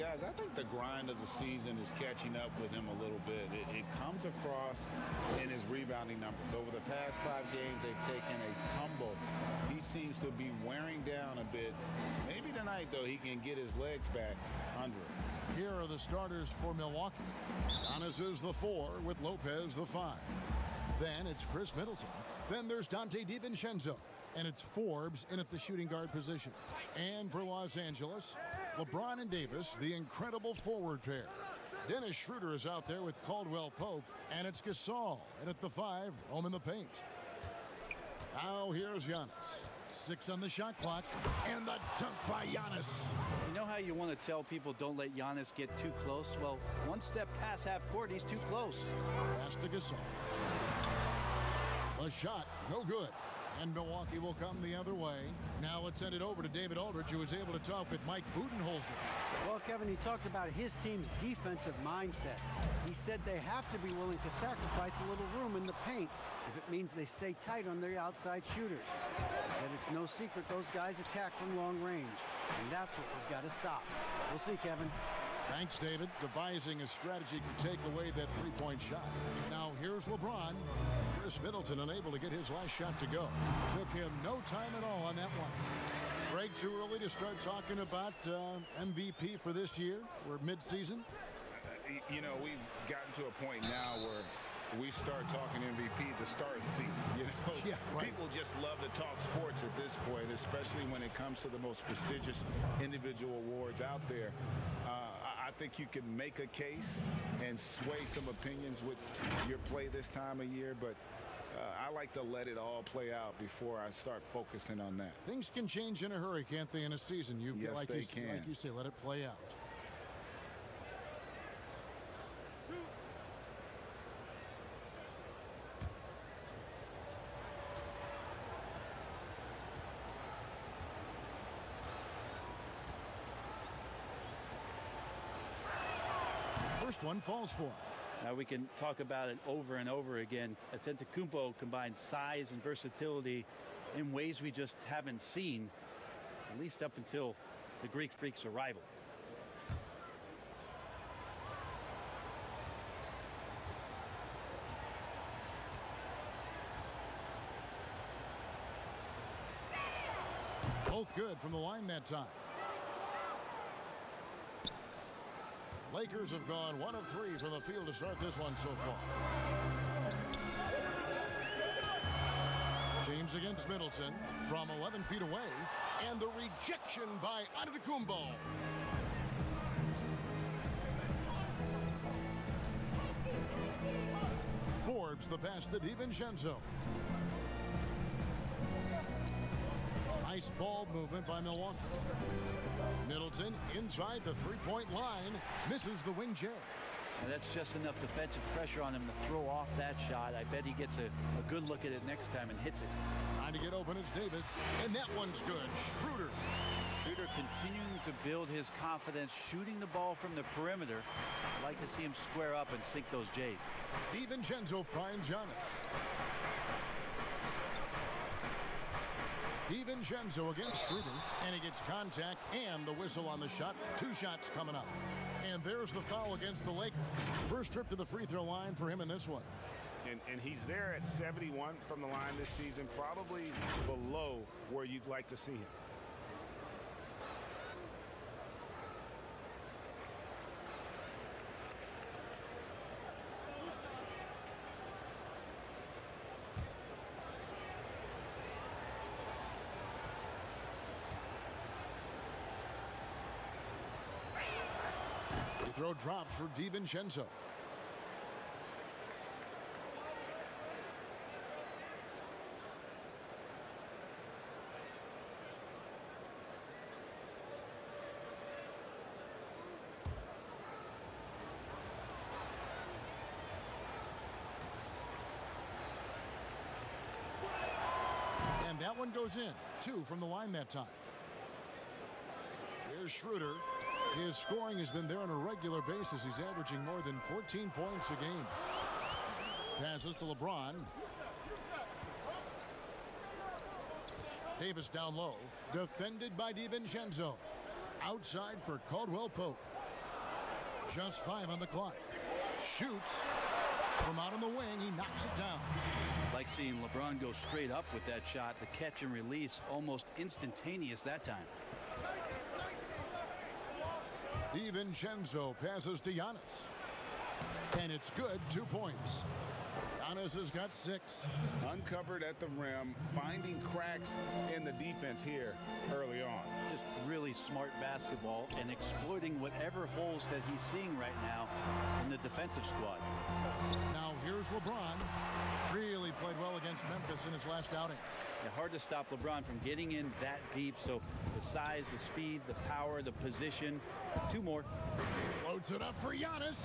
Guys, I think the grind of the season is catching up with him a little bit. It comes across in his rebounding numbers. Over the past 5 games, they've taken a tumble. He seems to be wearing down a bit. Maybe tonight, though, he can get his legs back under him. Here are the starters for Milwaukee. Giannis is the 4 with Lopez the 5. Then it's Chris Middleton. Then there's Dante DiVincenzo. And it's Forbes in at the shooting guard position. And for Los Angeles, LeBron and Davis, the incredible forward pair. Dennis Schroeder is out there with Caldwell Pope. And it's Gasol in at the 5, roaming the paint. Now here's Giannis. 6 on the shot clock. And the dunk by Giannis. You know how you want to tell people don't let Giannis get too close? Well, one step past half court, he's too close. Pass to Gasol. The shot, no good. And Milwaukee will come the other way. Now let's send it over to David Aldridge, who was able to talk with Mike Budenholzer. Well, Kevin, he talked about his team's defensive mindset. He said they have to be willing to sacrifice a little room in the paint if it means they stay tight on their outside shooters. He said it's no secret those guys attack from long range, and that's what we've got to stop. We'll see, Kevin. Thanks, David. Devising a strategy to take away that three-point shot. Now here's LeBron. Chris Middleton unable to get his last shot to go. Took him no time at all on that one. Greg, too early to start talking about MVP for this year? We're mid-season. You know, we've gotten to a point now where we start talking MVP at the start of the season. You know, yeah, right. People just love to talk sports at this point, especially when it comes to the most prestigious individual awards out there. I think you can make a case and sway some opinions with your play this time of year, but I like to let it all play out before I start focusing on that. Things can change in a hurry, can't they, in a season? Yes, they can. Like you say, let it play out. First one falls for him. Now we can talk about it over and over again. Antetokounmpo combines size and versatility in ways we just haven't seen, at least up until the Greek Freak's arrival. Both good from the line that time. Lakers have gone 1 of 3 from the field to start this one so far. James against Middleton from 11 feet away. And the rejection by Antetokounmpo. Forbes the pass to DiVincenzo. Nice ball movement by Milwaukee. Middleton inside the three-point line. Misses the wing J. Now that's just enough defensive pressure on him to throw off that shot. I bet he gets a good look at it next time and hits it. Trying to get open is Davis. And that one's good. Schroeder. Schroeder continuing to build his confidence, shooting the ball from the perimeter. I'd like to see him square up and sink those J's. DiVincenzo finds Giannis. DiVincenzo against Schroeder, and he gets contact and the whistle on the shot. 2 shots coming up. And there's the foul against the Lakers. First trip to the free throw line for him in this one. And he's there at 71 from the line this season, probably below where you'd like to see him. Throw drops for DiVincenzo. And that one goes in. 2 from the line that time. Here's Schroeder. His scoring has been there on a regular basis. He's averaging more than 14 points a game. Passes to LeBron. Davis down low. Defended by DiVincenzo. Outside for Caldwell Pope. Just 5 on the clock. Shoots. From out on the wing, he knocks it down. Like seeing LeBron go straight up with that shot. The catch and release almost instantaneous that time. DiVincenzo passes to Giannis. And it's good, 2 points. Giannis has got 6. Uncovered at the rim, finding cracks in the defense here early on. Just really smart basketball and exploiting whatever holes that he's seeing right now in the defensive squad. Now here's LeBron. Really played well against Memphis in his last outing. Yeah, hard to stop LeBron from getting in that deep. So the size, the speed, the power, the position. 2 more. Floats it up for Giannis.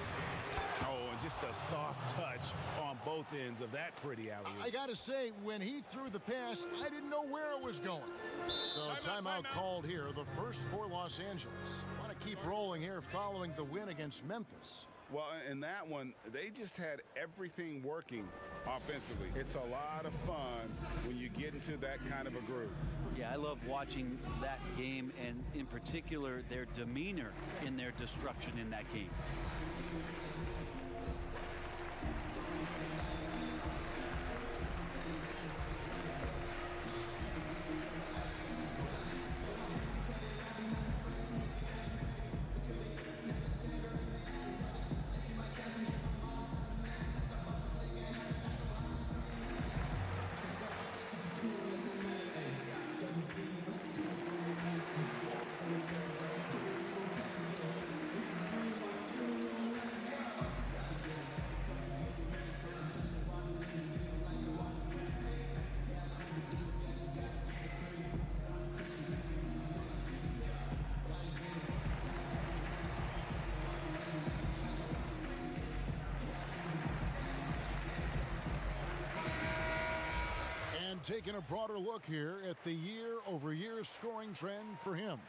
Oh, and just a soft touch on both ends of that pretty alley-oop. I gotta say, when he threw the pass, I didn't know where it was going. So timeout called here, the first for Los Angeles. Want to keep rolling here following the win against Memphis. Well, in that one, they just had everything working offensively. It's a lot of fun when you get into that kind of a groove. Yeah, I love watching that game, and in particular, their demeanor in their destruction in that game. Taking a broader look here at the year-over-year scoring trend for him.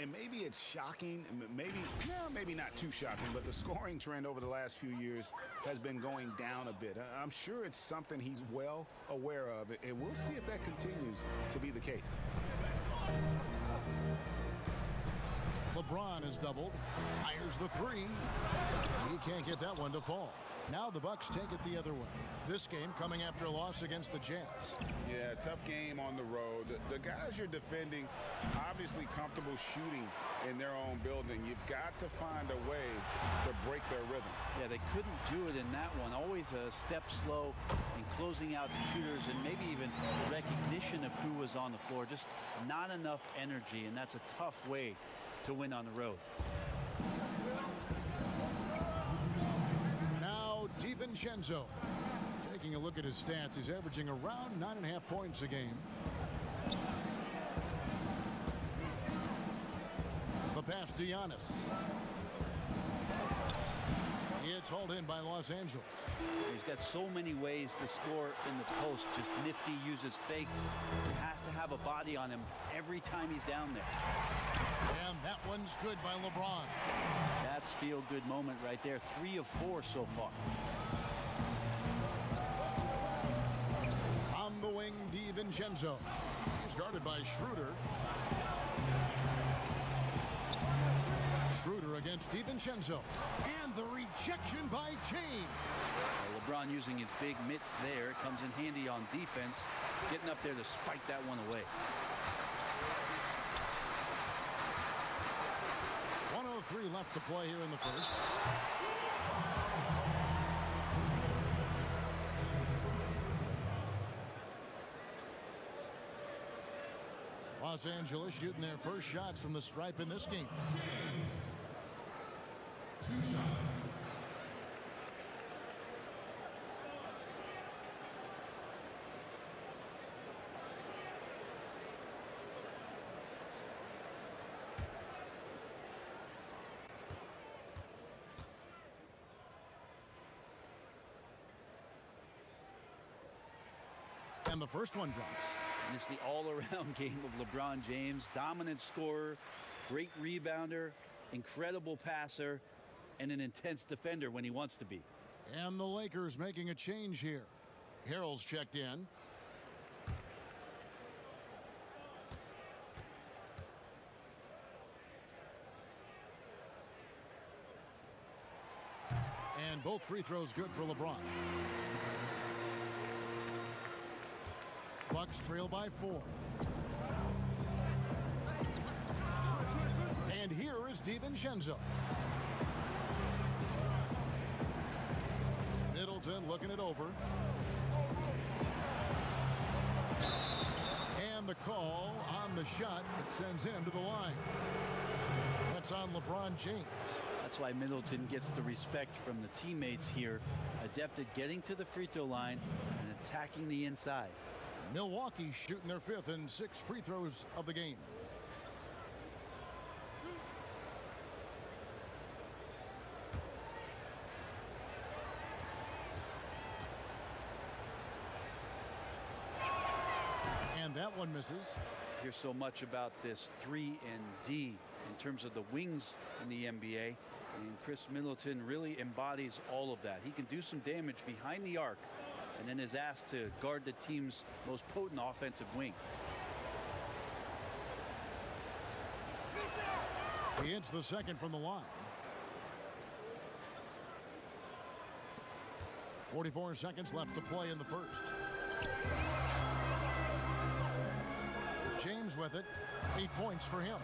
And maybe it's shocking, maybe not too shocking, but the scoring trend over the last few years has been going down a bit. I'm sure it's something he's well aware of, and we'll see if that continues to be the case. LeBron is doubled, fires the 3. He can't get that one to fall. Now the Bucks take it the other way. This game coming after a loss against the Jazz. Yeah, tough game on the road. The guys you're defending, obviously comfortable shooting in their own building. You've got to find a way to break their rhythm. Yeah, they couldn't do it in that one. Always a step slow in closing out the shooters, and maybe even recognition of who was on the floor. Just not enough energy, and that's a tough way to win on the road. DiVincenzo. Taking a look at his stats, he's averaging around 9.5 points a game. The pass to Giannis. It's hauled in by Los Angeles. He's got so many ways to score in the post. Just nifty, uses fakes. You have to have a body on him every time he's down there. And that one's good by LeBron. That's feel-good moment right there. 3 of 4 so far. On the wing, DiVincenzo. He's guarded by Schroeder. Schroeder against DiVincenzo. And the rejection by James. LeBron using his big mitts there. Comes in handy on defense. Getting up there to spike that one away. 1:03 left to play here in the first. Los Angeles shooting their first shots from the stripe in this game. 2 shots. And the first one drops. And it's the all-around game of LeBron James. Dominant scorer, great rebounder, incredible passer, and an intense defender when he wants to be. And the Lakers making a change here. Harrell's checked in. And both free throws good for LeBron. Bucks trail by 4. And here is DiVincenzo. Middleton looking it over. And the call on the shot that sends him to the line. That's on LeBron James. That's why Middleton gets the respect from the teammates here. Adept at getting to the free throw line and attacking the inside. Milwaukee shooting their 5th and 6th free throws of the game. And that one misses. Hear so much about this 3 and D in terms of the wings in the NBA. And Chris Middleton really embodies all of that. He can do some damage behind the arc and then is asked to guard the team's most potent offensive wing. He hits the second from the line. 44 seconds left to play in the first. James with it. 8 points for him.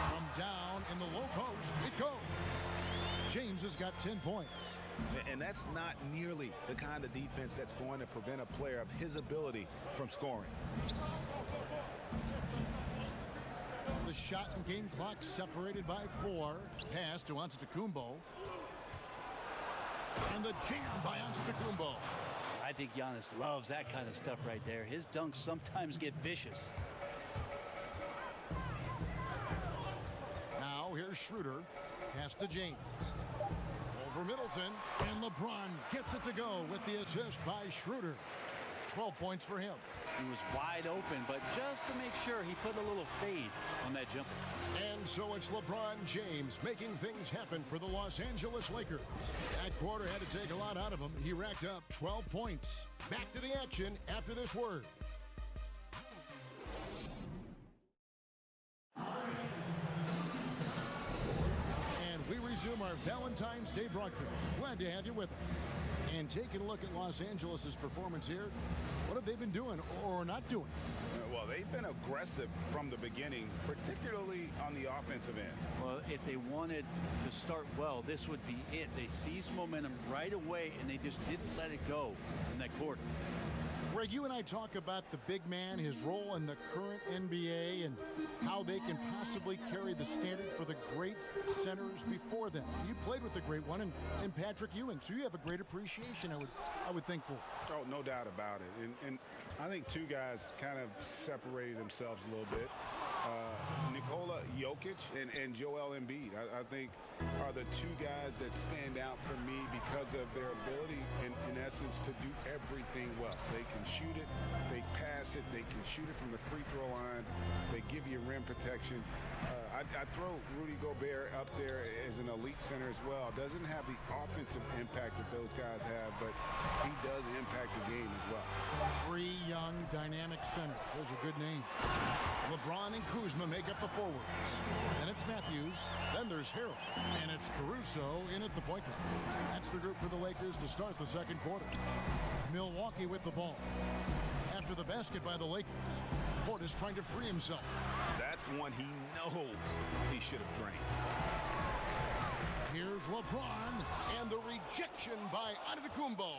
From down in the low post, it goes. James has got 10 points. And that's not nearly the kind of defense that's going to prevent a player of his ability from scoring. The shot and game clock separated by 4. Pass to Antetokounmpo. And the jam by Antetokounmpo. I think Giannis loves that kind of stuff right there. His dunks sometimes get vicious. Now here's Schroeder. Pass to James. Over Middleton. And LeBron gets it to go with the assist by Schroeder. 12 points for him. He was wide open, but just to make sure, he put a little fade on that jumper. And so it's LeBron James making things happen for the Los Angeles Lakers. That quarter had to take a lot out of him. He racked up 12 points. Back to the action after this word. And we resume our Valentine's Day broadcast. Glad to have you with us. And taking a look at Los Angeles' performance here, what have they been doing or not doing? Well, they've been aggressive from the beginning, particularly on the offensive end. Well, if they wanted to start well, this would be it. They seized momentum right away, and they just didn't let it go in that quarter. Greg, you and I talk about the big man, his role in the current NBA, and how they can possibly carry the standard for the great centers before them. You played with the great one in Patrick Ewing, so you have a great appreciation, I would think, for. Oh, no doubt about it. And I think two guys kind of separated themselves a little bit. Nikola Jokic and Joel Embiid, I think, are the two guys that stand out for me because of their ability, in essence, to do everything well. They can shoot it, they pass it, they can shoot it from the free throw line, they give you rim protection. I throw Rudy Gobert up there as an elite center as well. Doesn't have the offensive impact that those guys have, but he does impact the game as well. 3 young, dynamic centers. Those are good names. LeBron and Kuzma make up the forwards. Then it's Matthews. Then there's Harrell. And it's Caruso in at the point guard. That's the group for the Lakers to start the second quarter. Milwaukee with the ball. After the basket by the Lakers, Portis trying to free himself. That's one he knows he should have drained. Here's LeBron and the rejection by Antetokounmpo.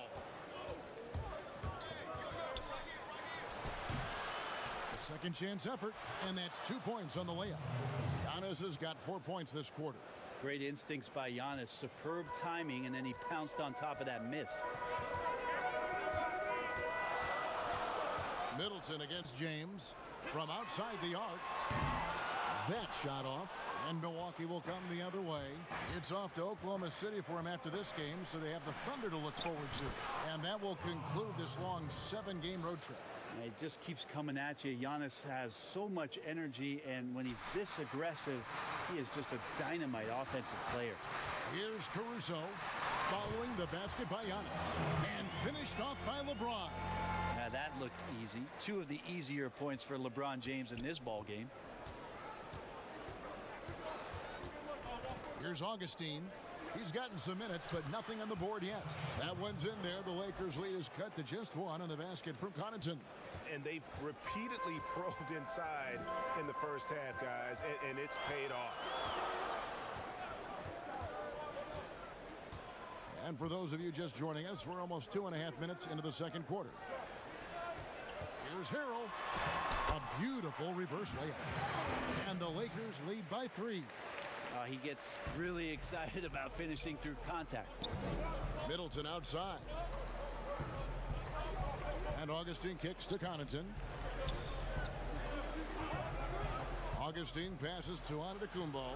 A second chance effort, and that's 2 points on the layup. Giannis has got 4 points this quarter. Great instincts by Giannis, superb timing, and then he pounced on top of that miss. Middleton against James from outside the arc. That shot off, and Milwaukee will come the other way. It's off to Oklahoma City for him after this game, so they have the Thunder to look forward to. And that will conclude this long 7-game road trip. And it just keeps coming at you. Giannis has so much energy, and when he's this aggressive, he is just a dynamite offensive player. Here's Caruso following the basket by Giannis, and finished off by LeBron. Now that looked easy. 2 of the easier points for LeBron James in this ball game. Here's Augustine. He's gotten some minutes, but nothing on the board yet. That one's in there. The Lakers lead is cut to just one on the basket from Connaughton. And they've repeatedly probed inside in the first half, guys, and it's paid off. And for those of you just joining us, we're almost 2.5 minutes into the second quarter. Here's Harrell. A beautiful reverse layup. And the Lakers lead by 3. He gets really excited about finishing through contact. Middleton outside. And Augustine kicks to Connaughton. Augustine passes to Antetokounmpo.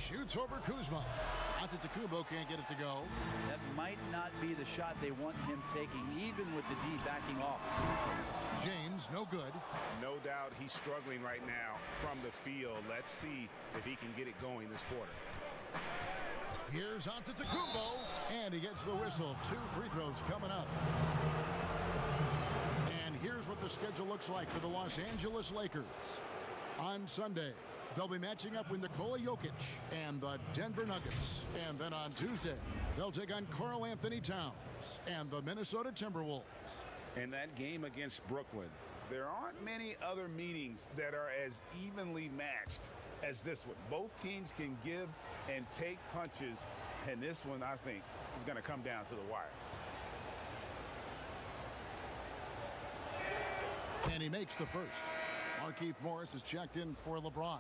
Shoots over Kuzma. Antetokounmpo can't get it to go. That might not be the shot they want him taking, even with the D backing off. James, no good. No doubt he's struggling right now from the field. Let's see if he can get it going this quarter. Here's Antetokounmpo, and he gets the whistle. 2 free throws coming up. And here's what the schedule looks like for the Los Angeles Lakers. On Sunday, they'll be matching up with Nikola Jokic and the Denver Nuggets. And then on Tuesday, they'll take on Karl Anthony Towns and the Minnesota Timberwolves. And that game against Brooklyn, there aren't many other meetings that are as evenly matched as this one. Both teams can give and take punches, and this one, I think, is going to come down to the wire. And he makes the first. Markieff Morris is checked in for LeBron.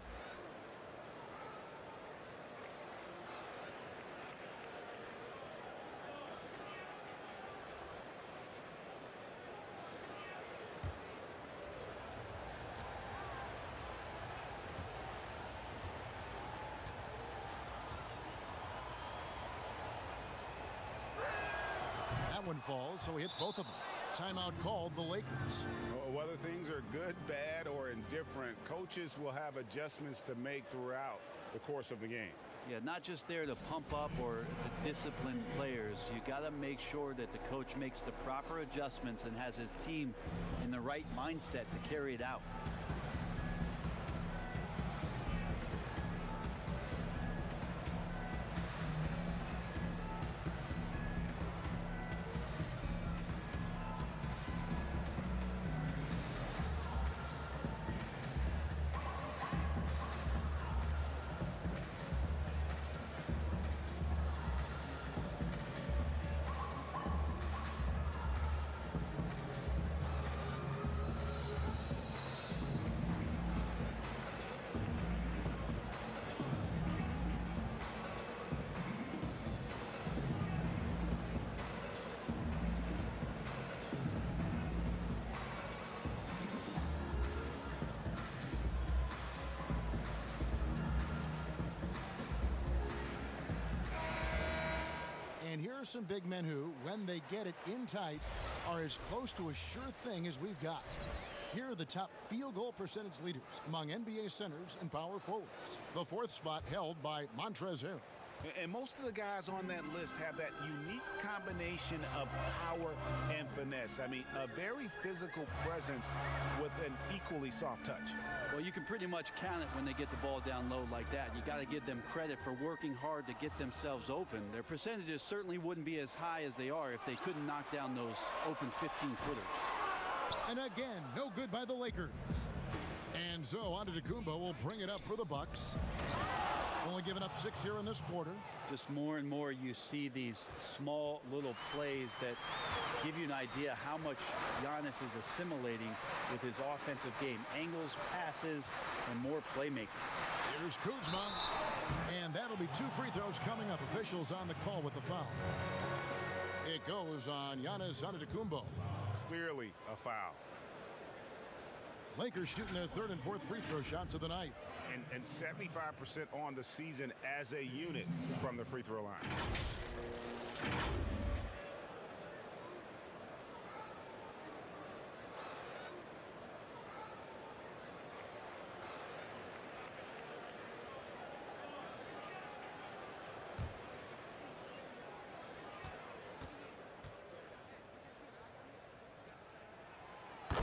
That one falls, so he hits both of them. Timeout called the Lakers. Whether things are good, bad, or indifferent, coaches will have adjustments to make throughout the course of the game. Yeah, not just there to pump up or to discipline players. You got to make sure that the coach makes the proper adjustments and has his team in the right mindset to carry it out. And here are some big men who, when they get it in tight, are as close to a sure thing as we've got. Here are the top field goal percentage leaders among NBA centers and power forwards. The 4th spot held by Montrezl Harrell. And most of the guys on that list have that unique combination of power and finesse. I mean, a very physical presence with an equally soft touch. Well, you can pretty much count it when they get the ball down low like that. You got to give them credit for working hard to get themselves open. Their percentages certainly wouldn't be as high as they are if they couldn't knock down those open 15-footers. And again, no good by the Lakers. And so Antetokounmpo will bring it up for the Bucks. Only giving up 6 here in this quarter. Just more and more you see these small little plays that give you an idea how much Giannis is assimilating with his offensive game. Angles, passes, and more playmaking. Here's Kuzma. And that'll be 2 free throws coming up. Officials on the call with the foul. It goes on Giannis Antetokounmpo. Clearly a foul. Lakers shooting their 3rd and 4th free throw shots of the night. And 75% on the season as a unit from the free throw line.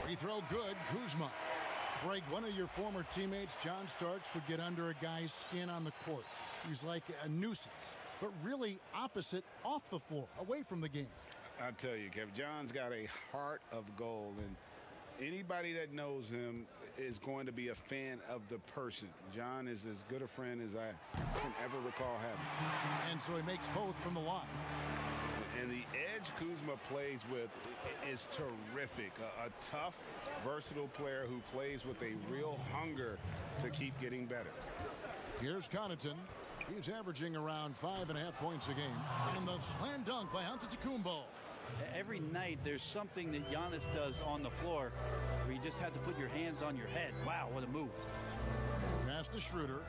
Free throw good. Kuzma. Greg, one of your former teammates, John Starks, would get under a guy's skin on the court. He's like a nuisance, but really opposite off the floor, away from the game. I tell you, Kevin, John's got a heart of gold, and anybody that knows him is going to be a fan of the person. John is as good a friend as I can ever recall having. And so he makes both from the line. And the edge Kuzma plays with is terrific. A tough, versatile player who plays with a real hunger to keep getting better. Here's Connaughton. He's averaging around 5.5 points a game. And the slam dunk by Antetokounmpo. Every night there's something that Giannis does on the floor where you just have to put your hands on your head. Wow, what a move. Pass to Schroeder.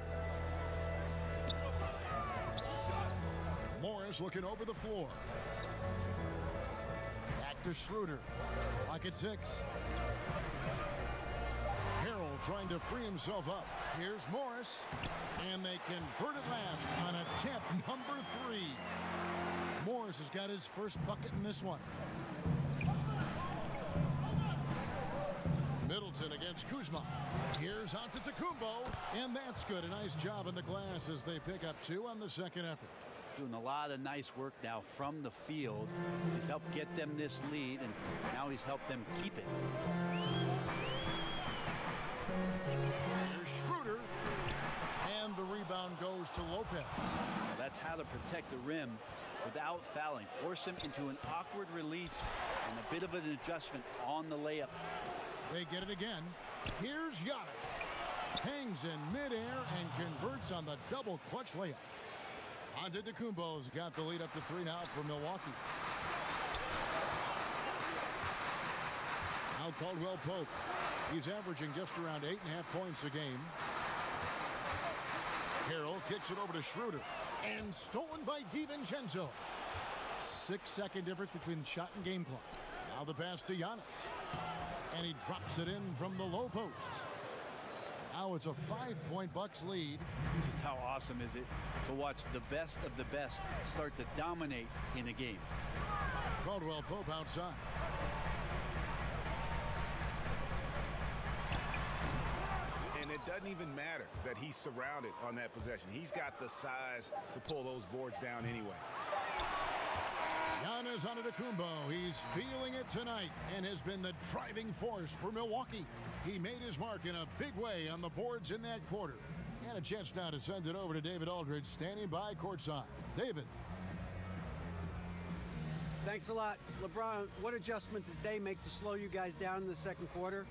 Morris looking over the floor. Back to Schroeder. Lock at 6. Harrell trying to free himself up. Here's Morris. And they convert it last on attempt number 3. Morris has got his first bucket in this one. Middleton against Kuzma. Here's Antetokounmpo, and that's good. A nice job in the glass as they pick up 2 on the second effort. Doing a lot of nice work now from the field. He's helped get them this lead, and now he's helped them keep it. Here's Schroeder, and the rebound goes to Lopez. That's how to protect the rim without fouling. Force him into an awkward release and a bit of an adjustment on the layup. They get it again. Here's Giannis. Hangs in midair and converts on the double clutch layup. Antetokounmpo's got the lead up to 3 now for Milwaukee. Now Caldwell Pope. He's averaging just around 8.5 points a game. Harrell kicks it over to Schroeder. And stolen by DiVincenzo. 6-second difference between the shot and game clock. Now the pass to Giannis. And he drops it in from the low post. Now it's a 5-point Bucks lead. Just how awesome is it to watch the best of the best start to dominate in a game. Caldwell Pope outside. And it doesn't even matter that he's surrounded on that possession. He's got the size to pull those boards down anyway. Giannis Antetokounmpo, he's feeling it tonight and has been the driving force for Milwaukee. He made his mark in a big way on the boards in that quarter. And a chance now to send it over to David Aldridge, standing by courtside. David. Thanks a lot. LeBron, what adjustments did they make to slow you guys down in the second quarter?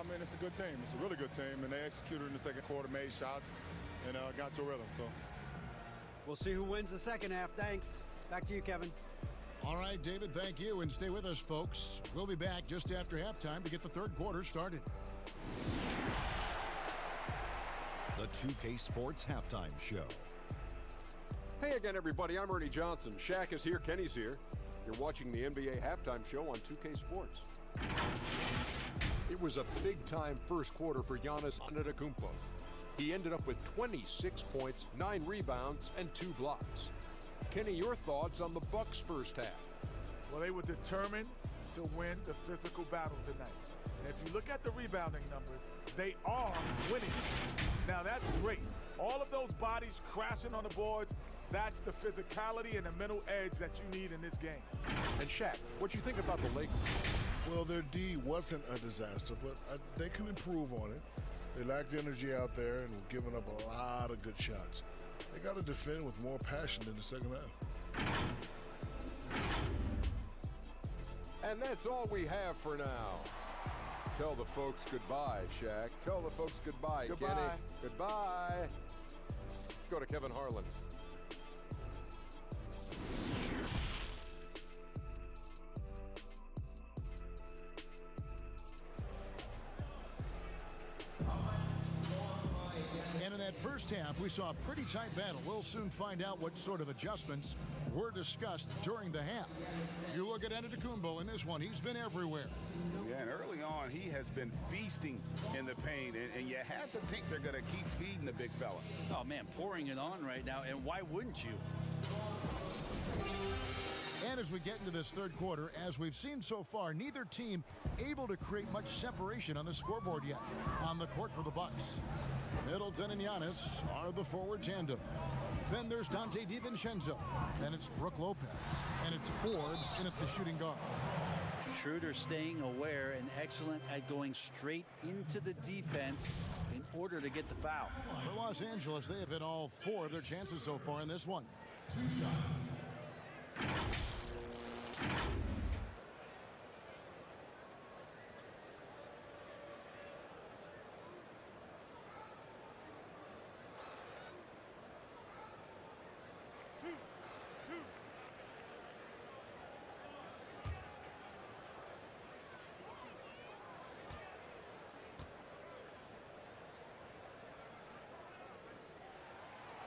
Man, it's a good team. It's a really good team, and they executed in the second quarter, made shots, and got to a rhythm. So We'll see who wins the second half. Thanks. Back to you, Kevin. All right, David, thank you. And stay with us, folks. We'll be back just after halftime to get the third quarter started. The 2K Sports Halftime Show. Hey again, everybody. I'm Ernie Johnson. Shaq is here. Kenny's here. You're watching the NBA Halftime Show on 2K Sports. It was a big-time first quarter for Giannis Antetokounmpo. He ended up with 26 points, 9 rebounds, and 2 blocks. Kenny, your thoughts on the Bucks' first half? Well, they were determined to win the physical battle tonight. And if you look at the rebounding numbers, they are winning. Now, that's great. All of those bodies crashing on the boards, that's the physicality and the mental edge that you need in this game. And Shaq, what you think about the Lakers? Well, their D wasn't a disaster, but they can improve on it. They lacked energy out there and were giving up a lot of good shots. They got to defend with more passion in the second half. And that's all we have for now. Tell the folks goodbye, Shaq. Tell the folks goodbye, Goodbye. Kenny. Goodbye. Go to Kevin Harlan. And in that first half, we saw a pretty tight battle. We'll soon find out what sort of adjustments were discussed during the half. You look at Antetokounmpo in this one. He's been everywhere. Yeah, and early on, he has been feasting in the paint, and you have to think they're going to keep feeding the big fella. Oh, man, pouring it on right now, and why wouldn't you? And as we get into this third quarter, as we've seen so far, neither team able to create much separation on the scoreboard yet. On the court for the Bucks, Middleton and Giannis are the forward tandem. Then there's Dante DiVincenzo. Then it's Brook Lopez. And it's Forbes in at the shooting guard. Schroeder staying aware and excellent at going straight into the defense in order to get the foul. For Los Angeles, they have hit all 4 of their chances so far in this one. 2 shots.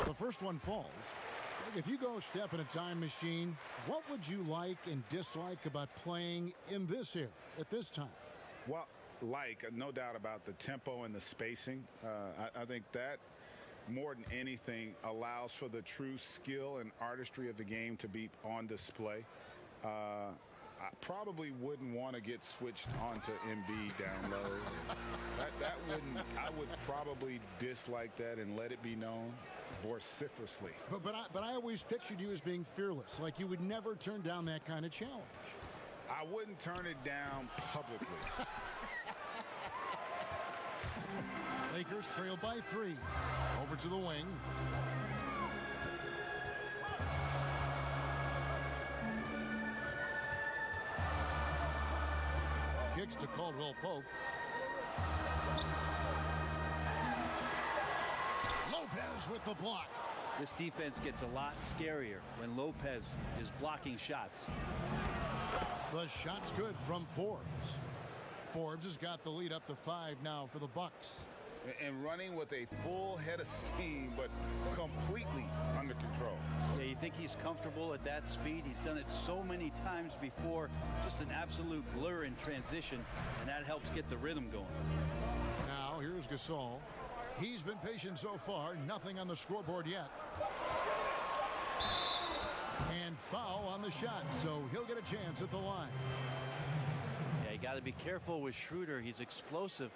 The first one falls. If you go step in a time machine, what would you like and dislike about playing in this era at this time? Well, no doubt about the tempo and the spacing. I think that more than anything allows for the true skill and artistry of the game to be on display. I probably wouldn't want to get switched onto Embiid down low. I would probably dislike that and let it be known vociferously. But I always pictured you as being fearless, like you would never turn down that kind of challenge. I wouldn't turn it down publicly. Lakers trail by 3. Over to the wing. Kicks to Caldwell Pope. Lopez with the block. This defense gets a lot scarier when Lopez is blocking shots. The shot's good from Forbes. Forbes has got the lead up to 5 now for the Bucks. And running with a full head of steam, but completely under control. Yeah, you think he's comfortable at that speed? He's done it so many times before. Just an absolute blur in transition, and that helps get the rhythm going. Now, here's Gasol. He's been patient so far. Nothing on the scoreboard yet. And foul on the shot, so he'll get a chance at the line. Yeah, you got to be careful with Schroeder. He's explosive.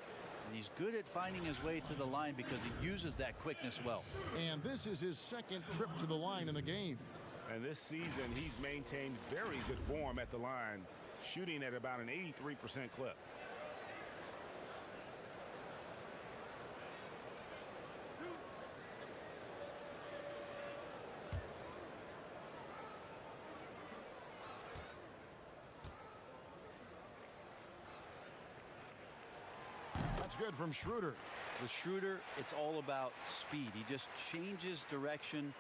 And he's good at finding his way to the line because he uses that quickness well. And this is his second trip to the line in the game. And this season, he's maintained very good form at the line, shooting at about an 83% clip. That's good from Schroeder. With Schroeder, it's all about speed. He just changes direction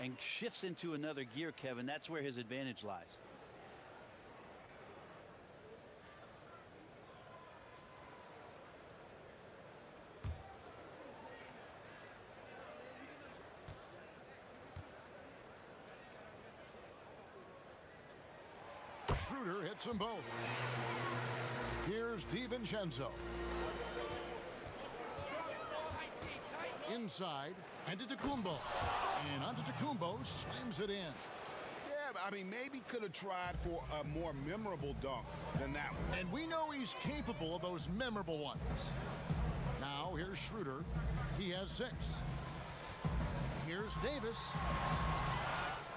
and shifts into another gear, Kevin. That's where his advantage lies. Schroeder hits them both. Here's DiVincenzo. Inside, Antetokounmpo. And Antetokounmpo slams it in. Yeah, I mean, maybe could have tried for a more memorable dunk than that one. And we know he's capable of those memorable ones. Now, here's Schroeder. He has 6. Here's Davis.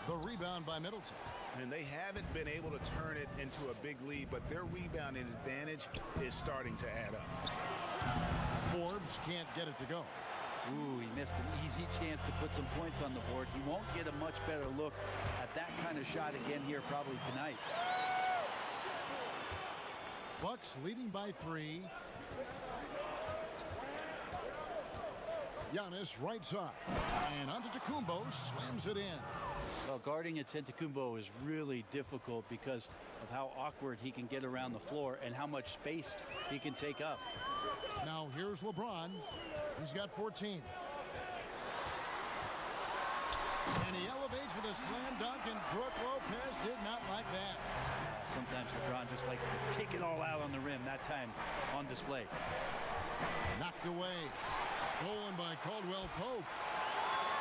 The rebound by Middleton. And they haven't been able to turn it into a big lead, but their rebounding advantage is starting to add up. Forbes can't get it to go. Ooh, he missed an easy chance to put some points on the board. He won't get a much better look at that kind of shot again here probably tonight. Bucks leading by 3. Giannis right side. And Antetokounmpo slams it in. Well, guarding Antetokounmpo is really difficult because of how awkward he can get around the floor and how much space he can take up. Now here's LeBron. He's got 14. And he elevates with a slam dunk, and Brook Lopez did not like that. Sometimes LeBron just likes to take it all out on the rim, that time on display. Knocked away. Stolen by Caldwell Pope.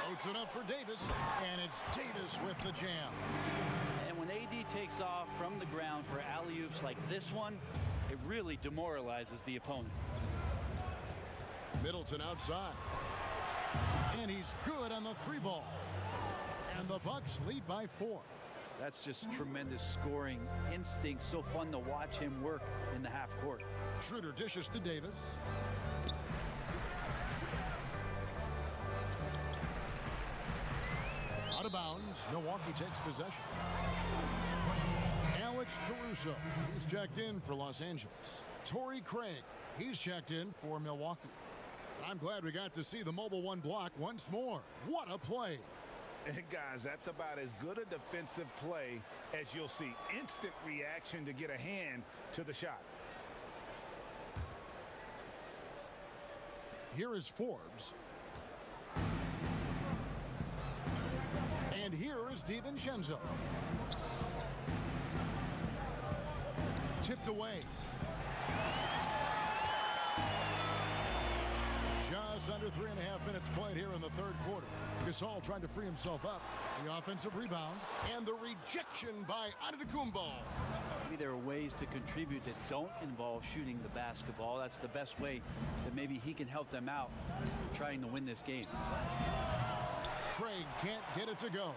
Floats it up for Davis, and it's Davis with the jam. And when AD he takes off from the ground for alley-oops like this one, it really demoralizes the opponent. Middleton outside. And he's good on the 3-ball. And the Bucks lead by 4. That's just tremendous scoring instinct. So fun to watch him work in the half court. Schroeder dishes to Davis. Out of bounds. Milwaukee takes possession. Alex Caruso, he's checked in for Los Angeles. Torrey Craig, he's checked in for Milwaukee. I'm glad we got to see the Mobile One block once more. What a play. And guys, that's about as good a defensive play as you'll see. Instant reaction to get a hand to the shot. Here is Forbes. And here is DiVincenzo. Tipped away. Just under 3.5 minutes played here in the third quarter. Gasol trying to free himself up. The offensive rebound and the rejection by Antetokounmpo. Maybe there are ways to contribute that don't involve shooting the basketball. That's the best way that maybe he can help them out trying to win this game. Craig can't get it to go.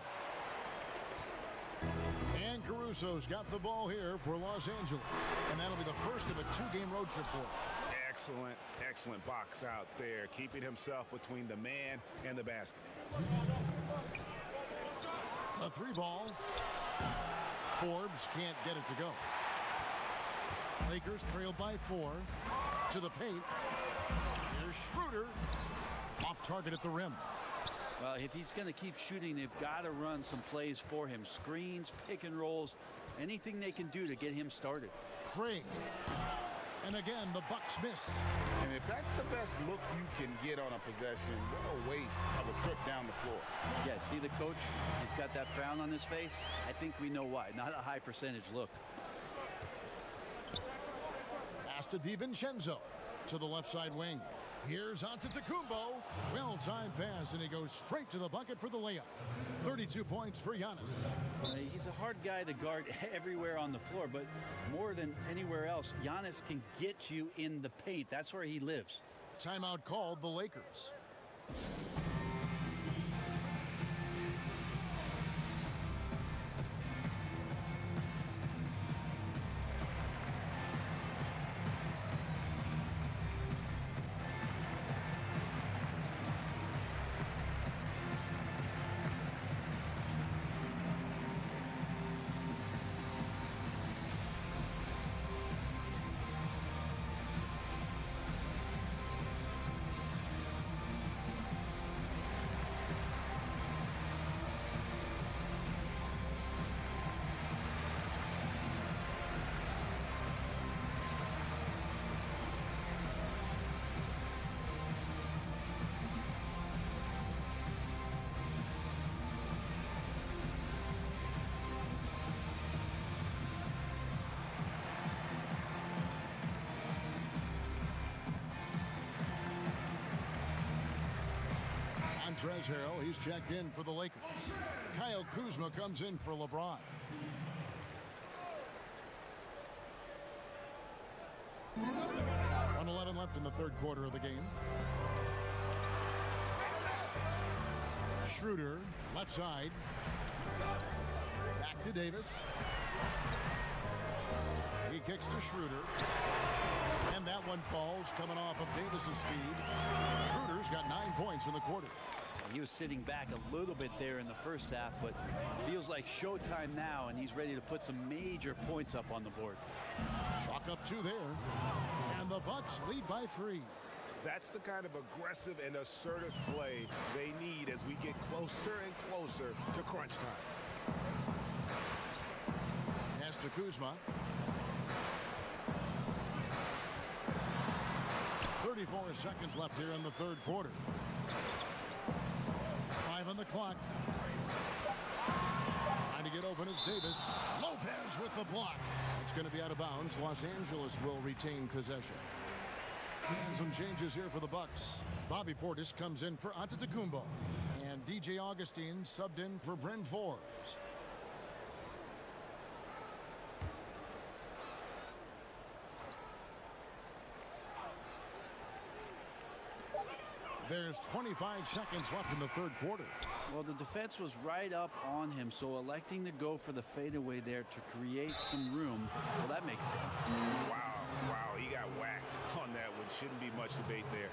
And Caruso's got the ball here for Los Angeles. And that'll be the first of a 2-game road trip for him. Excellent, excellent box out there, keeping himself between the man and the basket. A 3-ball. Forbes can't get it to go. Lakers trail by 4 to the paint. Here's Schroeder. Off target at the rim. Well, if he's going to keep shooting, they've got to run some plays for him. Screens, pick and rolls, anything they can do to get him started. Craig. And again, the Bucks miss. And if that's the best look you can get on a possession, what a waste of a trip down the floor. Yeah, see the coach? He's got that frown on his face. I think we know why. Not a high percentage look. Pass to DiVincenzo to the left side wing. Here's Antetokounmpo. Well-timed pass, and he goes straight to the bucket for the layup. 32 points for Giannis. He's a hard guy to guard everywhere on the floor, but more than anywhere else, Giannis can get you in the paint. That's where he lives. Timeout called the Lakers. Montrezl Harrell, he's checked in for the Lakers. Kyle Kuzma comes in for LeBron. .111 left in the third quarter of the game. Schroeder, left side. Back to Davis. He kicks to Schroeder. And that one falls coming off of Davis's feed. Schroeder's got 9 points in the quarter. He was sitting back a little bit there in the first half, but feels like showtime now, and he's ready to put some major points up on the board. Chalk up 2 there. And the Bucks lead by 3. That's the kind of aggressive and assertive play they need as we get closer and closer to crunch time. Pass to Kuzma. 34 seconds left here in the third quarter. 5 on the clock. Trying to get open is Davis. Lopez with the block. It's going to be out of bounds. Los Angeles will retain possession. And some changes here for the Bucks. Bobby Portis comes in for Antetokounmpo. And DJ Augustine subbed in for Bryn Forbes. There's 25 seconds left in the third quarter. Well, the defense was right up on him, so electing to go for the fadeaway there to create some room, well, that makes sense. Wow, he got whacked on that one. Shouldn't be much debate there.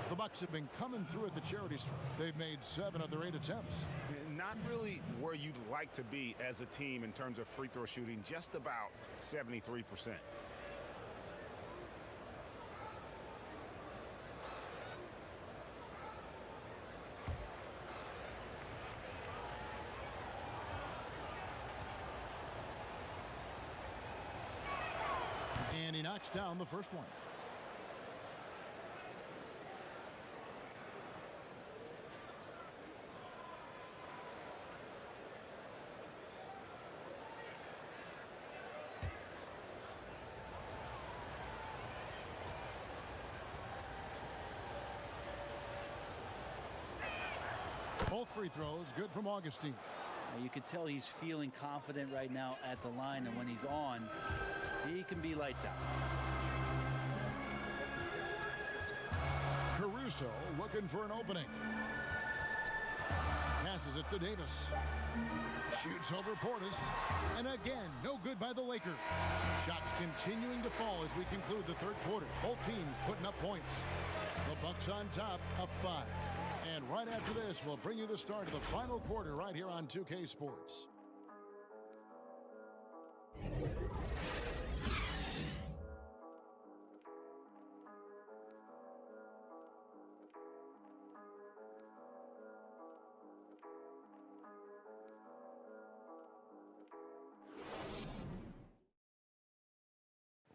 The Bucks have been coming through at the charity stripe. They've made 7 of their 8 attempts. Not really where you'd like to be as a team in terms of free throw shooting, just about 73%. And he knocks down the first one. Both free throws good from Augustine. You can tell he's feeling confident right now at the line, and when he's on, he can be lights out. Caruso looking for an opening. Passes it to Davis. Shoots over Portis. And again, no good by the Lakers. Shots continuing to fall as we conclude the third quarter. Both teams putting up points. The Bucks on top, up 5. And right after this, we'll bring you the start of the final quarter right here on 2K Sports.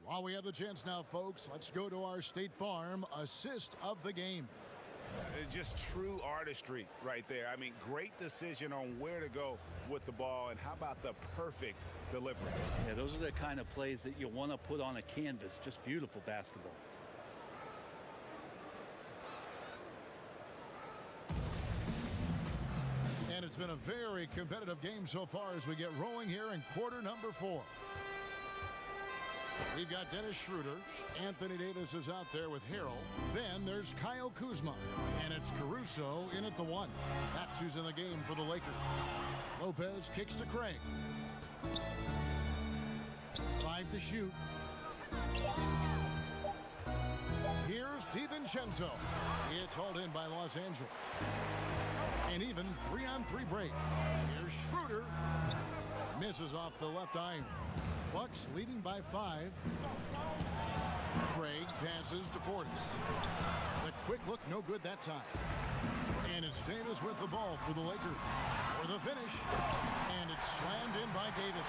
While we have the chance now, folks, let's go to our State Farm assist of the game. Just true artistry right there. I mean, great decision on where to go with the ball, and how about the perfect delivery? Yeah, those are the kind of plays that you want to put on a canvas. Just beautiful basketball. And it's been a very competitive game so far as we get rolling here in quarter number 4. We've got Dennis Schroeder. Anthony Davis is out there with Harrell. Then there's Kyle Kuzma. And it's Caruso in at the 1. That's who's in the game for the Lakers. Lopez kicks to Craig. 5 to shoot. Here's DiVincenzo. It's hauled in by Los Angeles. An even 3-on-3 break. Here's Schroeder. Misses off the left iron. Bucks leading by 5. Craig passes to Portis. The quick look, no good that time. And it's Davis with the ball for the Lakers. For the finish. And it's slammed in by Davis.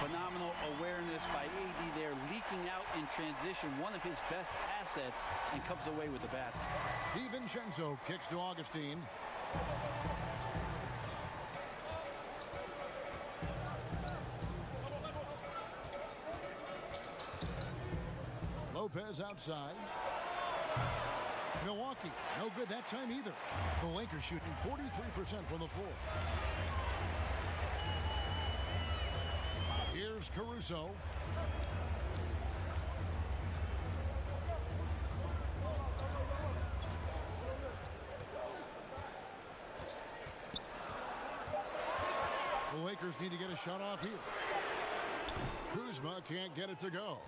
Phenomenal awareness by AD there, leaking out in transition. One of his best assets, and comes away with the basket. DiVincenzo kicks to Augustine. Lopez outside. Milwaukee, no good that time either. The Lakers shooting 43% from the floor. Here's Caruso. The Lakers need to get a shot off here. Kuzma can't get it to go.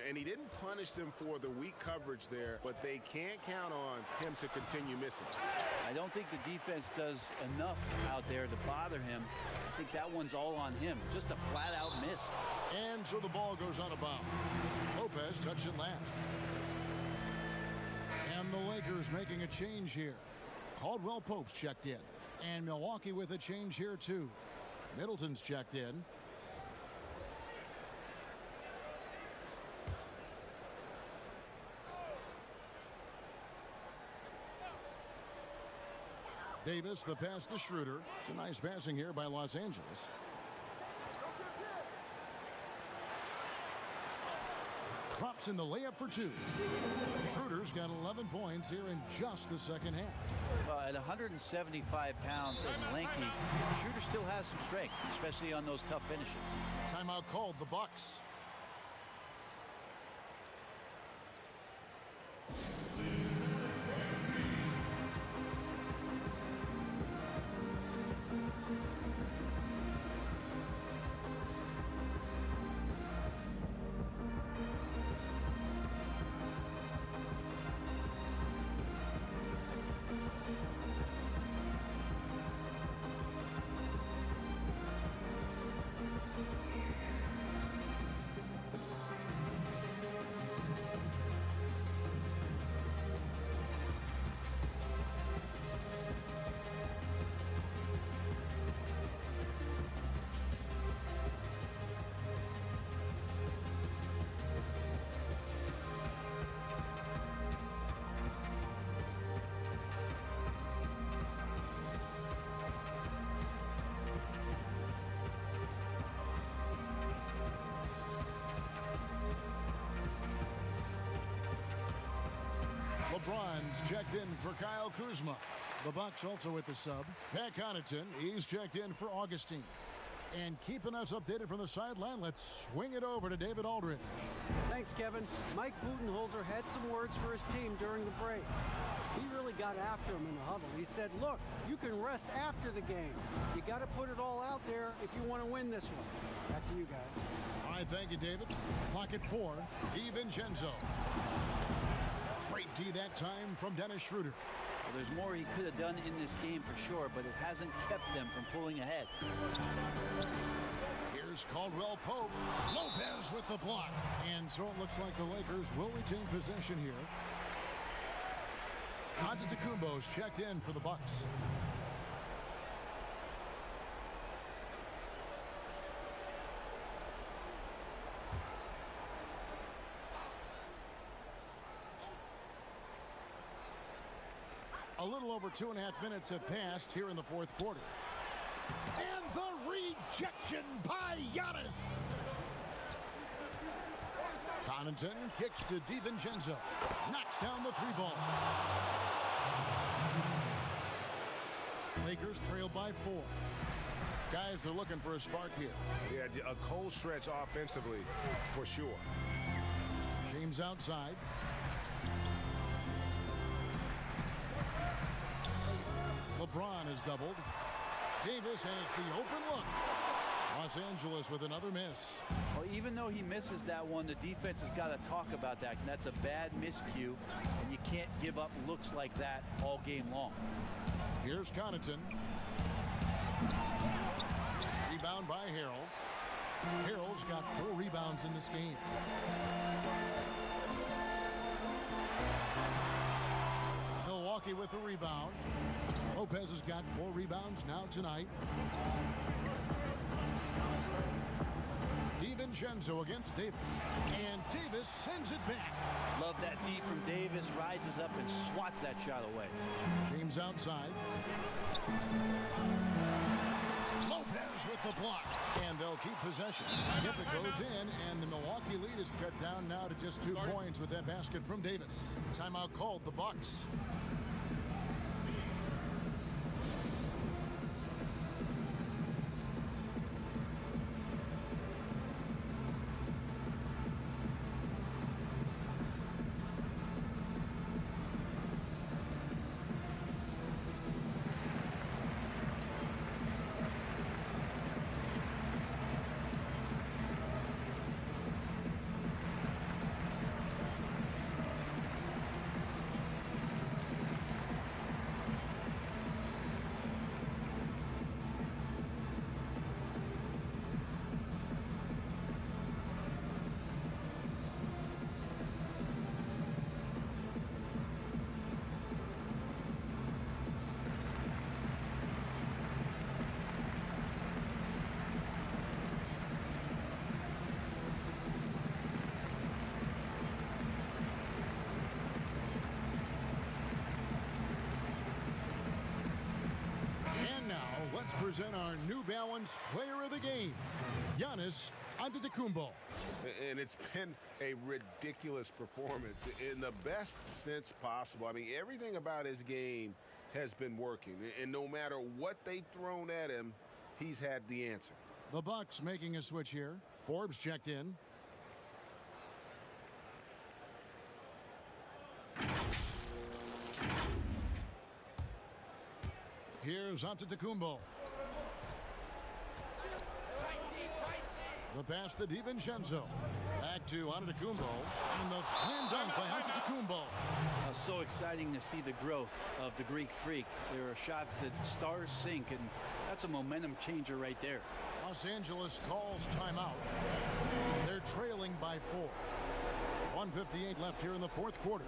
And he didn't punish them for the weak coverage there, but they can't count on him to continue missing. I don't think the defense does enough out there to bother him. I think that one's all on him. Just a flat-out miss. And so the ball goes out of bounds. Lopez touched it last. And the Lakers making a change here. Caldwell Pope's checked in. And Milwaukee with a change here, too. Middleton's checked in. Davis, the pass to Schroeder. It's a nice passing here by Los Angeles. Drops in the layup for 2. Schroeder's got 11 points here in just the second half. At 175 pounds and lanky, Schroeder still has some strength, especially on those tough finishes. Timeout called, the Bucks. LeBron's checked in for Kyle Kuzma. The Bucks also with the sub. Pat Connaughton, he's checked in for Augustine. And keeping us updated from the sideline, let's swing it over to David Aldridge. Thanks, Kevin. Mike Budenholzer had some words for his team during the break. He really got after him in the huddle. He said, look, you can rest after the game. You got to put it all out there if you want to win this one. Back to you guys. All right, thank you, David. Clock at 4. DiVincenzo. Straight D that time from Dennis Schroeder. Well, there's more he could have done in this game for sure, but it hasn't kept them from pulling ahead. Here's Caldwell Pope. Lopez with the block. And so it looks like the Lakers will retain possession here. Antetokounmpo's checked in for the Bucks. A little over 2.5 minutes have passed here in the fourth quarter. And the rejection by Giannis. Connaughton kicks to DiVincenzo. Knocks down the 3-ball. Lakers trail by 4. Guys are looking for a spark here. Yeah, a cold stretch offensively for sure. James outside. LeBron is doubled. Davis has the open look. Los Angeles with another miss. Well, even though he misses that one, the defense has got to talk about that. And that's a bad miscue, and you can't give up looks like that all game long. Here's Connaughton. Rebound by Harrell. Harrell's got 4 rebounds in this game. Milwaukee with the rebound. Lopez has got 4 rebounds now tonight. DiVincenzo against Davis. And Davis sends it back. Love that D from Davis. Rises up and swats that shot away. James outside. Lopez with the block. And they'll keep possession. If it goes in, and the Milwaukee lead is cut down now to just 2 points with that basket from Davis. Timeout called the Bucks. Let's present our New Balance Player of the Game, Giannis Antetokounmpo. And it's been a ridiculous performance in the best sense possible. I mean, everything about his game has been working. And no matter what they've thrown at him, he's had the answer. The Bucks making a switch here. Forbes checked in. Here's Antetokounmpo. The pass to DiVincenzo. Back to Antetokounmpo. And the slam dunk by Antetokounmpo. So exciting to see the growth of the Greek Freak. There are shots that stars sink, and that's a momentum changer right there. Los Angeles calls timeout. They're trailing by 4. 1:58 left here in the fourth quarter.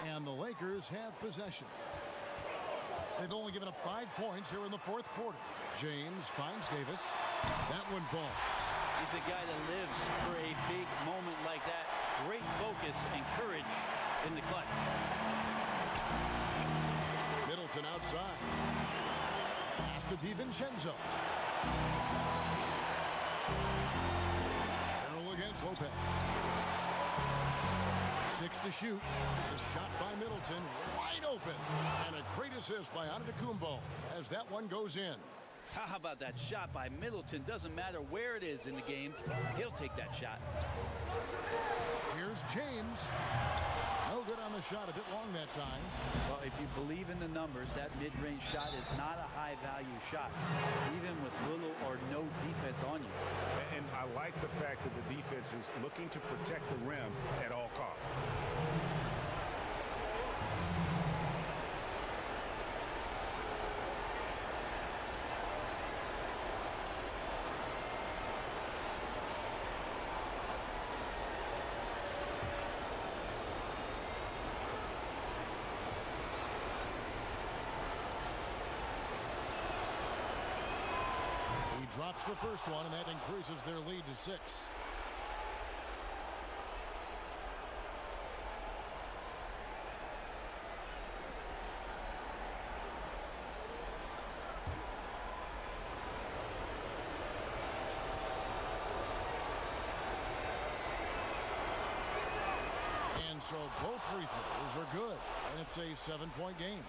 And the Lakers have possession. They've only given up 5 points here in the fourth quarter. James finds Davis. That one falls. He's a guy that lives for a big moment like that. Great focus and courage in the clutch. Middleton outside. Pass to DiVincenzo. Carroll against Lopez. 6 to shoot. The shot by Middleton, wide open. And a great assist by Antetokounmpo as that one goes in. How about that shot by Middleton? Doesn't matter where it is in the game, he'll take that shot. Here's James. No good on the shot, a bit long that time. Well, if you believe in the numbers, that mid-range shot is not a high-value shot, even with little or no defense on you. And I like the fact that the defense is looking to protect the rim at all costs. Drops the first one, and that increases their lead to 6. And so both free throws are good, and it's a 7-point game.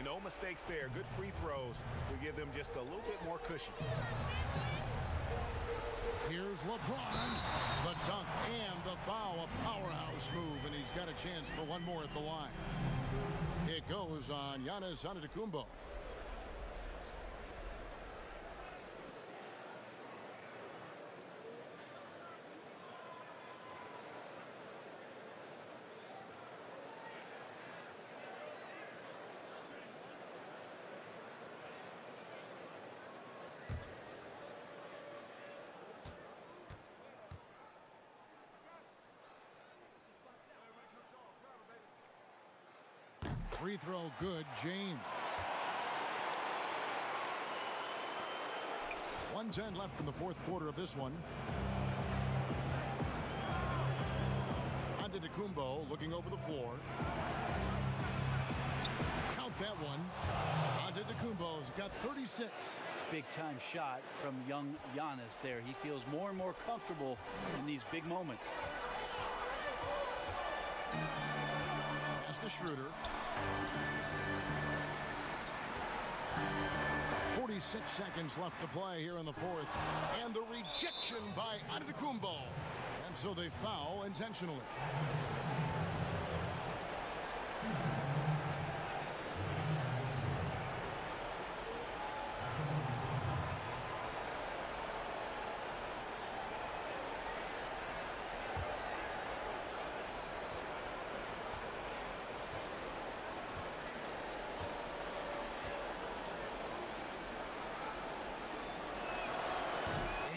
No mistakes there. Good free throws to give them just a little bit more cushion. Here's LeBron. The dunk and the foul. A powerhouse move, and he's got a chance for one more at the line. It goes on Giannis Antetokounmpo. Free throw good, James. 1:10 left in the fourth quarter of this one. Antetokounmpo looking over the floor. Count that one. Antetokounmpo's got 36. Big time shot from young Giannis there. He feels more and more comfortable in these big moments. Pass to Schroeder. 46 seconds left to play here in the fourth. And the rejection by Antetokounmpo. And so they foul intentionally.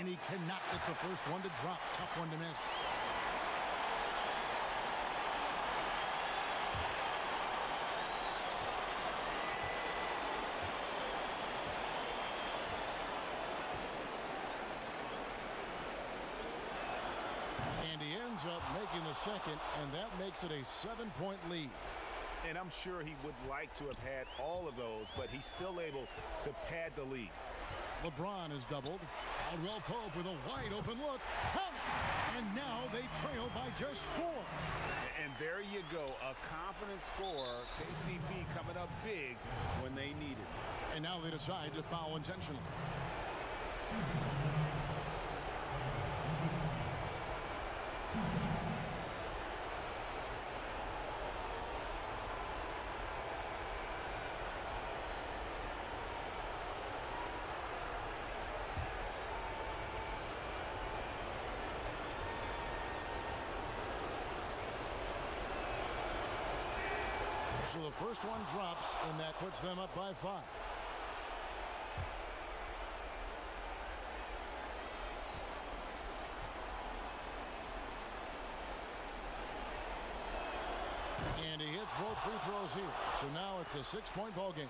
He cannot get the first one to drop. Tough one to miss. And he ends up making the second, and that makes it a 7-point lead. And I'm sure he would like to have had all of those, but he's still able to pad the lead. LeBron is doubled. Caldwell Pope with a wide open look. Count it! And now they trail by just 4. And there you go, a confident scorer. KCP coming up big when they need it. And now they decide to foul intentionally. So the first one drops, and that puts them up by 5. And he hits hits both free throws here. So now it's a 6-point ball game.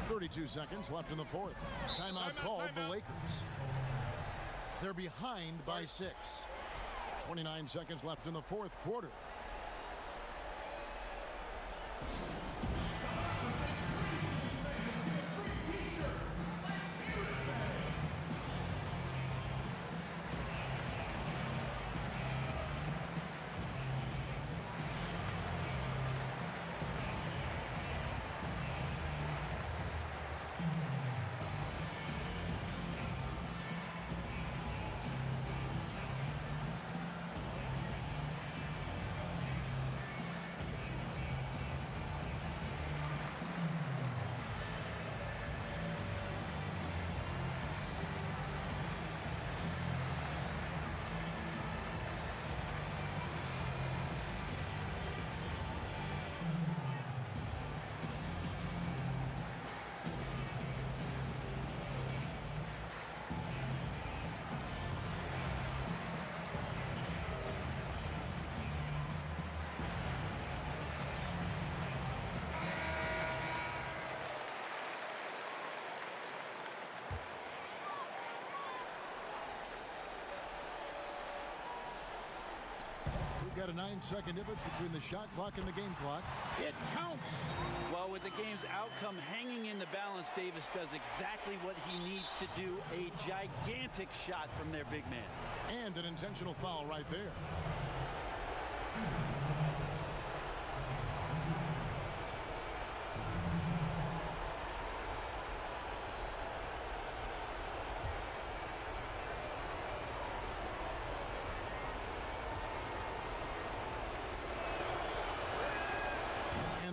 32 seconds left in the fourth. Timeout called the Lakers. They're behind by 6. 29 seconds left in the fourth quarter. Got a 9-second difference between the shot clock and the game clock. It counts. Well, with the game's outcome hanging in the balance, Davis does exactly what he needs to do. A gigantic shot from their big man. And an intentional foul right there.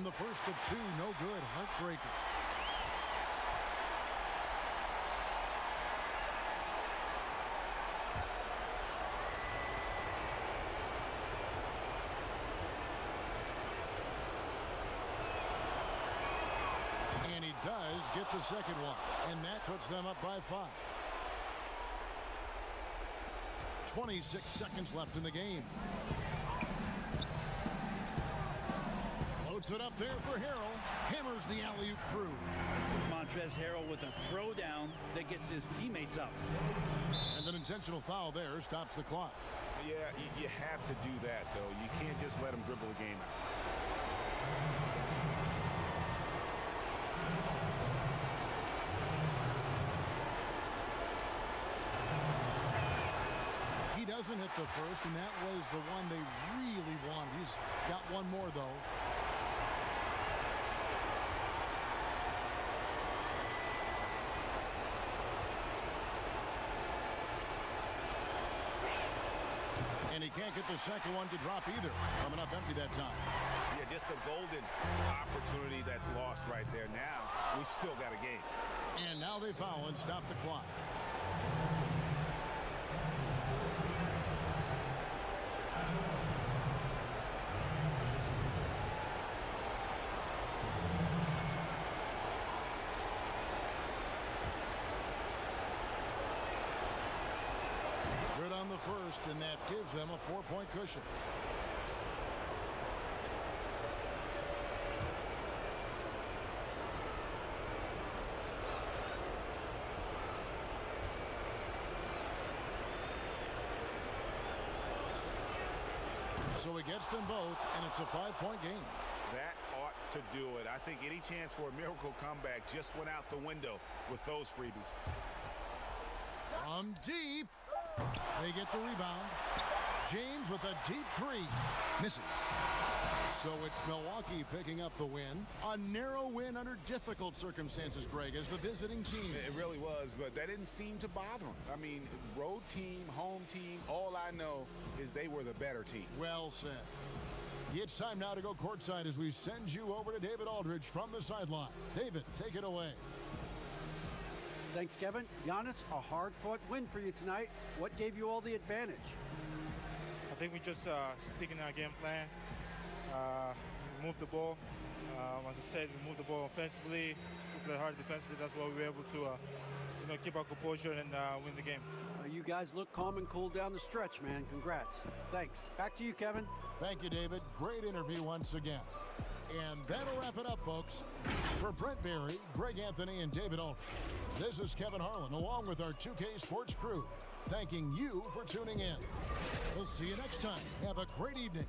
The first of 2, no good. Heartbreaker. And he does get the second one. And that puts them up by 5. 26 seconds left in the game. It up there for Harrell. Hammers the alley-oop through. Montrezl Harrell with a throwdown that gets his teammates up. And an intentional foul there stops the clock. Yeah, you have to do that, though. You can't just let him dribble the game out. He doesn't hit the first, and that was the one they really wanted. He's got one more, though. And he can't get the second one to drop either. Coming up empty that time. Yeah, just a golden opportunity that's lost right there. Now, we still got a game. And now they foul and stop the clock. Good on the first, and that gives them a 4-point cushion. So he gets them both, and it's a 5-point game. That ought to do it. I think any chance for a miracle comeback just went out the window with those freebies. From deep, they get the rebound. James with a deep 3. Misses. So it's Milwaukee picking up the win. A narrow win under difficult circumstances, Greg, as the visiting team. It really was, but that didn't seem to bother them. I mean, road team, home team, all I know is they were the better team. Well said. It's time now to go courtside as we send you over to David Aldridge from the sideline. David, take it away. Thanks, Kevin. Giannis, a hard-fought win for you tonight. What gave you all the advantage? I think we just stick in our game plan. Move the ball. As I said, we move the ball offensively. We play hard defensively. That's why we were able to, keep our composure and win the game. You guys look calm and cool down the stretch, man. Congrats. Thanks. Back to you, Kevin. Thank you, David. Great interview once again. And that'll wrap it up, folks. For Brent Barry, Greg Anthony, and David Aldridge, this is Kevin Harlan, along with our 2K Sports crew, thanking you for tuning in. We'll see you next time. Have a great evening.